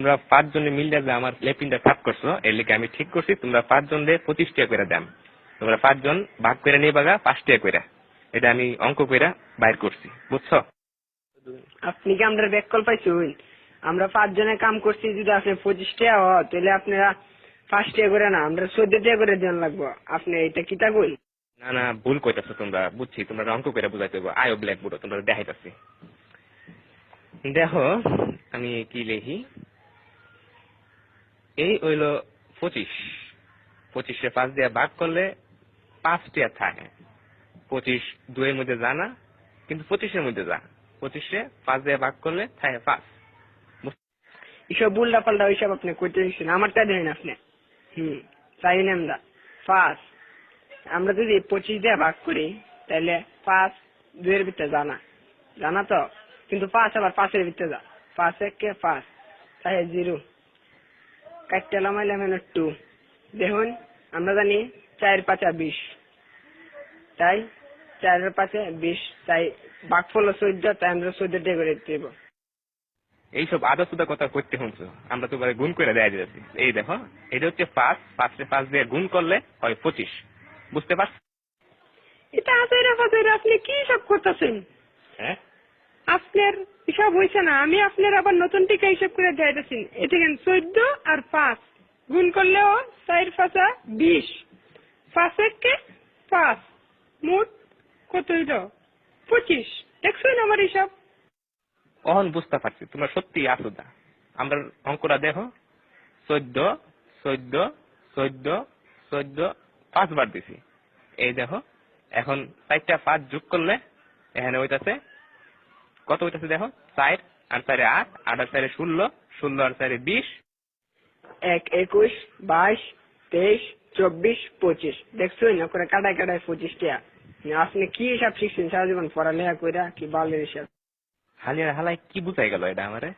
তোমরা 5 জনে মিলে যে আমার লেপিনটা সাফ করছো এর লিগে আমি ঠিক করছি তোমরা 5 জন দিয়ে 25 টাকা করে দাম। তোমরা 5 জন ভাগ করে নিয়ে বাগা 5 টাকা করে। এটা আমি অঙ্ক করে বাইর করছি, বুঝছো? আপনি কি আমরা ব্যাককল পাইছুন? আমরা 5 জনে কাম করছি, যদি আপনি 25 টাকা হয় তাহলে আপনারা 5 টাকা করে না, আমরা 14 টাকা করে দেন লাগবো। আপনি এটা কিতা কই? না না, ভুল কইতাছো তোমরা, বুঝছি তোমরা অঙ্ক করে বুঝাইতে হবে। আয়ো ব্ল্যাক বোর্ড তোমরা দেখাইতাছি। দেখো আমি কি লিখি, এই হইল 25, 25 5 দিয়ে ভাগ করলে 5 টাকা থাকে। 25 2 এর মধ্যে জানা, কিন্তু 25 এর মধ্যে যা, 25 5 দিয়ে ভাগ করলে থাকে 5। এসব উল্টা পাল্টা ওইসব আপনি কইতে দিচ্ছেন, আমারটা দেন আপনি। চাই না আমরা 5, আমরা যদি 25 দিয়ে ভাগ করি তাহলে 5 2 এর ভিতরে জানা, জানা তো, কিন্তু 5 আবার 5 এর ভিতরে যা, 5 1 5 তাই 0 কাটতে লামাইলাম 2। দেখুন আমরা জানি 4 5 20, তাই 4 এর 5 20, তাই ভাগফল 14, তাই আমরা 14 টাকা করে দেব। এইসব আদা সুদা কথা করতে শুনছো, আমরা তো গুণ করে দেয়া যাচ্ছি। এই দেখো এটা হচ্ছে 5, 5 দিয়ে গুণ করলে হয় 25, বুঝতে পারছো? এটা আজাইরা আপনি কি সব করতেছেন? হ্যাঁ, আপনার হিসাব হয়েছে না, আমি আপনার আবার নতুন টিকা হিসাব করে দেখাইতেছি। এটা কেন 14 আর 5 গুণ করলেও 4 5 20, 5 1 5, মোট কত হইল? 25। দেখছেন আমার হিসাব? অহন বুঝতে পারছি তোমরা সত্যি আসুদা। আমরা অঙ্কটা দেখো, 14 14 14 14 5 বার দিছি। এই দেখো এখন 4টা 5 যোগ করলে এখানে হইতাছে কত হইতাছে দেখো, 4 আর 4 8, 8 আর 4 16, 16 আর 4 20। 1 21 22 23 24 25। দেখছেন না করে কাটায় কাটায় 25 টাকা। আপনি কি হিসাব শিখছেন সারা জীবন পড়ালেখা কইরা, কি বালের হিসাব? হালিয়ার হালাই কি বুঝাই গেল এটা আমারে?